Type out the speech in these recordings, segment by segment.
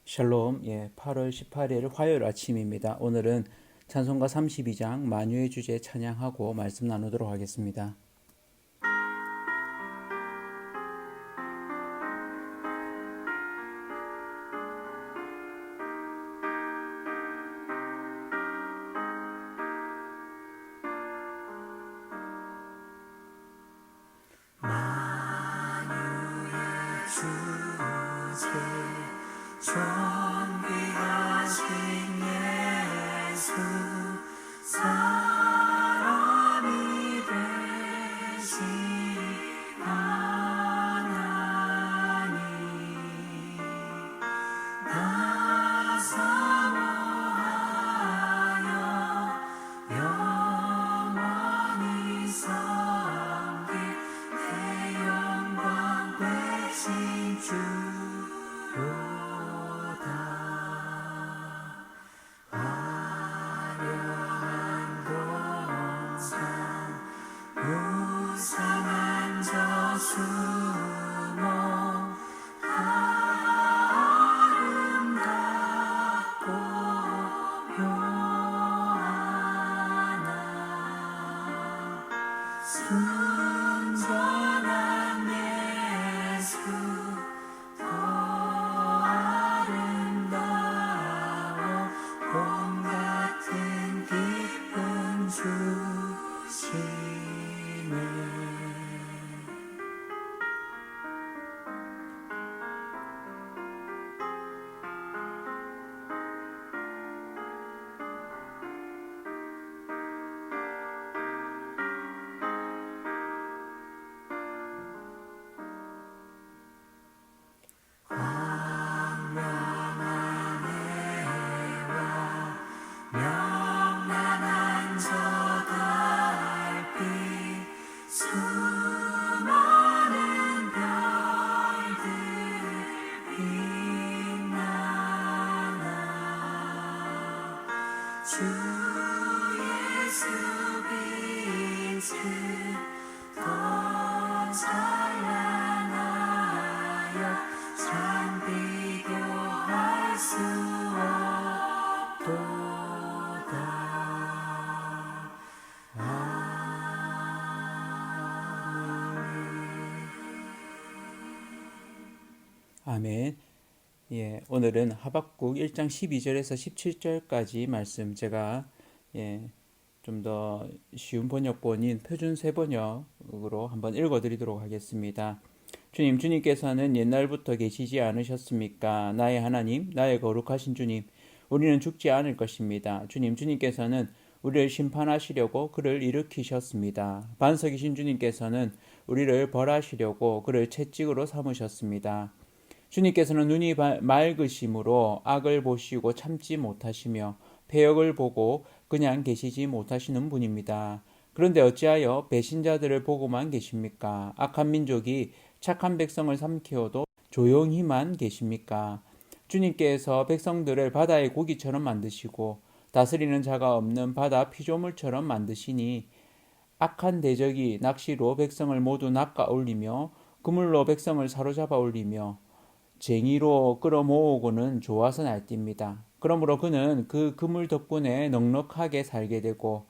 샬롬, 8월 18일 화요일 아침입니다. 오늘은 찬송가 32장 만유의 주제 찬양하고 말씀 나누도록 하겠습니다. 존귀하신 예수 사람이 되신 하나님 나 사모하여 영원히 섬길 내 영광 되신 주로다. 화려한 동산 우상한 저수목 아름답고 묘하나 순전한 예수 더 아름다워 봄 같은 기쁨 주시네. 광명한 해와 명랑한 저 달빛 수많은 별들 빛나나 주 예수 빛은 더 찬란하여 참 비교할 수 없도다. 아멘. 오늘은 하박국 1장 12절에서 17절까지 말씀 제가 좀 더 쉬운 번역본인 표준 세번역으로 한번 읽어드리도록 하겠습니다. 주님께서는 옛날부터 계시지 않으셨습니까? 나의 하나님, 나의 거룩하신 주님, 우리는 죽지 않을 것입니다. 주님께서는 우리를 심판하시려고 그를 일으키셨습니다. 반석이신 주님께서는 우리를 벌하시려고 그를 채찍으로 삼으셨습니다. 주님께서는 눈이 맑으심으로 악을 보시고 참지 못하시며 패역을 보고 그냥 계시지 못하시는 분입니다. 그런데 어찌하여 배신자들을 보고만 계십니까? 악한 민족이 착한 백성을 삼키어도 조용히만 계십니까? 주님께서 백성들을 바다의 고기처럼 만드시고 다스리는 자가 없는 바다 피조물처럼 만드시니 악한 대적이 낚시로 백성을 모두 낚아올리며 그물로 백성을 사로잡아 올리며 쟁이로 끌어모으고는 좋아서 날뜁니다. 그러므로 그는 그 그물 덕분에 넉넉하게 살게 되고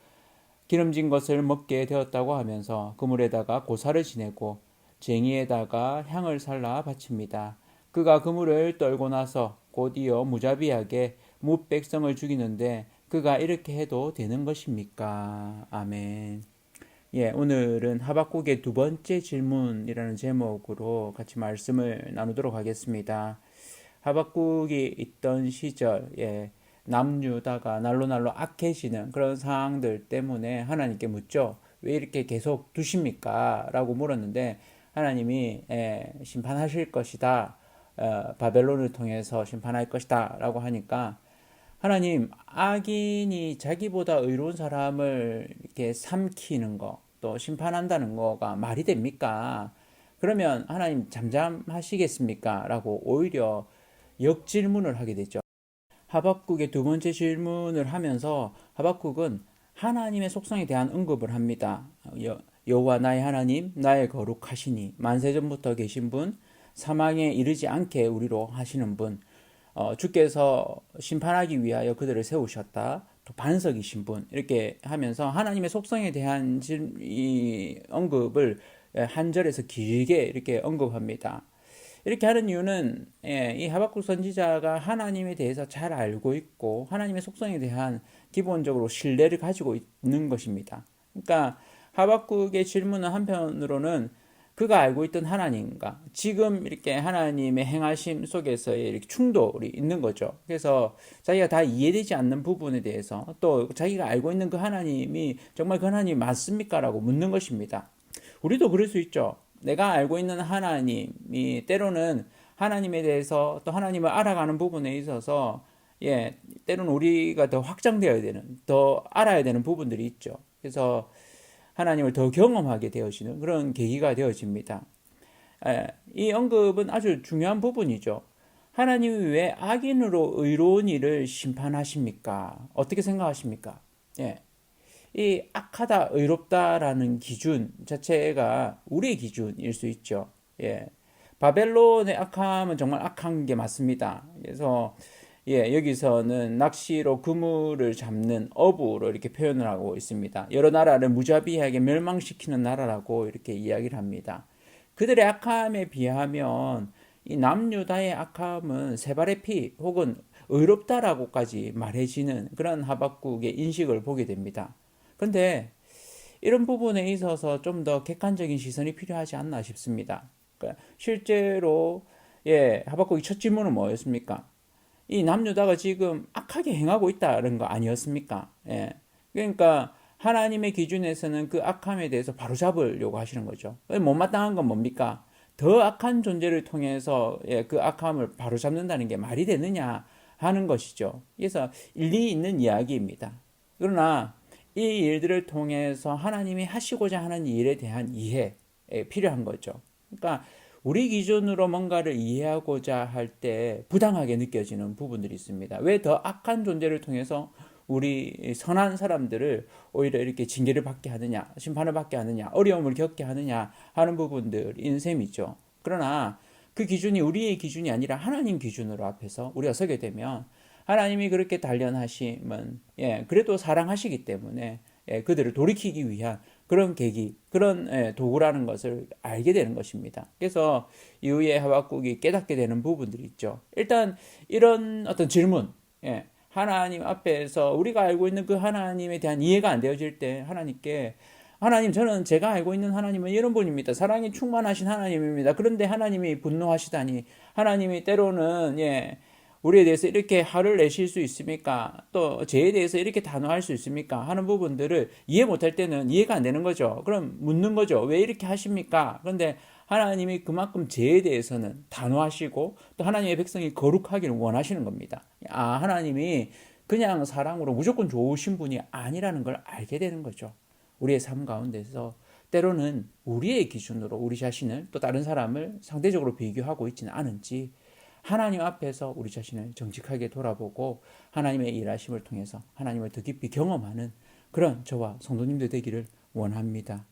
기름진 것을 먹게 되었다고 하면서 그물에다가 고사를 지내고 쟁이에다가 향을 살라 바칩니다. 그가 그물을 떨고 나서 곧이어 무자비하게 무백성을 죽이는데 그가 이렇게 해도 되는 것입니까? 아멘. 오늘은 하박국의 두 번째 질문이라는 제목으로 같이 말씀을 나누도록 하겠습니다. 하박국이 있던 시절, 남유다가 날로 악해지는 그런 상황들 때문에 하나님께 묻죠. 왜 이렇게 계속 두십니까? 라고 물었는데 하나님이 심판하실 것이다. 바벨론을 통해서 심판할 것이다. 라고 하니까 하나님, 악인이 자기보다 의로운 사람을 이렇게 삼키는 거, 또 심판한다는 거가 말이 됩니까? 그러면 하나님 잠잠하시겠습니까? 라고 오히려 역질문을 하게 되죠. 하박국의 두 번째 질문을 하면서 하박국은 하나님의 속성에 대한 언급을 합니다. 여호와 나의 하나님, 나의 거룩하시니, 만세전부터 계신 분, 사망에 이르지 않게 우리로 하시는 분, 주께서 심판하기 위하여 그들을 세우셨다. 또 반석이신 분 이렇게 하면서 하나님의 속성에 대한 이 언급을 한 절에서 길게 이렇게 언급합니다. 이렇게 하는 이유는 이 하박국 선지자가 하나님에 대해서 잘 알고 있고 하나님의 속성에 대한 기본적으로 신뢰를 가지고 있는 것입니다. 그러니까 하박국의 질문은 한편으로는 그가 알고 있던 하나님과 지금 이렇게 하나님의 행하심 속에서의 이렇게 충돌이 있는 거죠. 그래서 자기가 다 이해되지 않는 부분에 대해서 또 자기가 알고 있는 그 하나님이 정말 그 하나님이 맞습니까? 라고 묻는 것입니다. 우리도 그럴 수 있죠. 내가 알고 있는 하나님이 때로는 하나님에 대해서 또 하나님을 알아가는 부분에 있어서 때로는 우리가 더 확장되어야 되는, 더 알아야 되는 부분들이 있죠. 그래서 하나님을 더 경험하게 되어지는 그런 계기가 되어집니다. 이 언급은 아주 중요한 부분이죠. 하나님이 왜 악인으로 의로운 이를 심판하십니까? 어떻게 생각하십니까? 이 악하다, 의롭다라는 기준 자체가 우리의 기준일 수 있죠. 바벨론의 악함은 정말 악한 게 맞습니다. 그래서 여기서는 낚시로 그물을 잡는 어부로 이렇게 표현을 하고 있습니다. 여러 나라를 무자비하게 멸망시키는 나라라고 이렇게 이야기를 합니다. 그들의 악함에 비하면 이 남유다의 악함은 세 발의 피 혹은 의롭다라고까지 말해지는 그런 하박국의 인식을 보게 됩니다. 그런데 이런 부분에 있어서 좀 더 객관적인 시선이 필요하지 않나 싶습니다. 그러니까 실제로 하박국의 첫 질문은 뭐였습니까? 이 남유다가 지금 악하게 행하고 있다는 거 아니었습니까? 그러니까 하나님의 기준에서는 그 악함에 대해서 바로잡으려고 하시는 거죠. 못마땅한 건 뭡니까? 더 악한 존재를 통해서 그 악함을 바로잡는다는 게 말이 되느냐 하는 것이죠. 그래서 일리 있는 이야기입니다. 그러나 이 일들을 통해서 하나님이 하시고자 하는 일에 대한 이해 필요한 거죠. 그러니까 우리 기준으로 뭔가를 이해하고자 할 때 부당하게 느껴지는 부분들이 있습니다. 왜 더 악한 존재를 통해서 우리 선한 사람들을 오히려 이렇게 징계를 받게 하느냐, 심판을 받게 하느냐, 어려움을 겪게 하느냐 하는 부분들인 셈이죠. 그러나 그 기준이 우리의 기준이 아니라 하나님 기준으로 앞에서 우리가 서게 되면 하나님이 그렇게 단련하심은 그래도 사랑하시기 때문에 그들을 돌이키기 위한 그런 계기, 그런 도구라는 것을 알게 되는 것입니다. 그래서 이후에 하박국이 깨닫게 되는 부분들이 있죠. 일단 이런 어떤 질문, 하나님 앞에서 우리가 알고 있는 그 하나님에 대한 이해가 안 되어질 때 하나님께 하나님, 저는 제가 알고 있는 하나님은 이런 분입니다. 사랑이 충만하신 하나님입니다. 그런데 하나님이 분노하시다니, 하나님이 때로는 우리에 대해서 이렇게 화를 내실 수 있습니까? 또 죄에 대해서 이렇게 단호할 수 있습니까? 하는 부분들을 이해 못할 때는 이해가 안 되는 거죠. 그럼 묻는 거죠. 왜 이렇게 하십니까? 그런데 하나님이 그만큼 죄에 대해서는 단호하시고 또 하나님의 백성이 거룩하기를 원하시는 겁니다. 하나님이 그냥 사랑으로 무조건 좋으신 분이 아니라는 걸 알게 되는 거죠. 우리의 삶 가운데서 때로는 우리의 기준으로 우리 자신을 또 다른 사람을 상대적으로 비교하고 있지는 않은지 하나님 앞에서 우리 자신을 정직하게 돌아보고 하나님의 일하심을 통해서 하나님을 더 깊이 경험하는 그런 저와 성도님들 되기를 원합니다.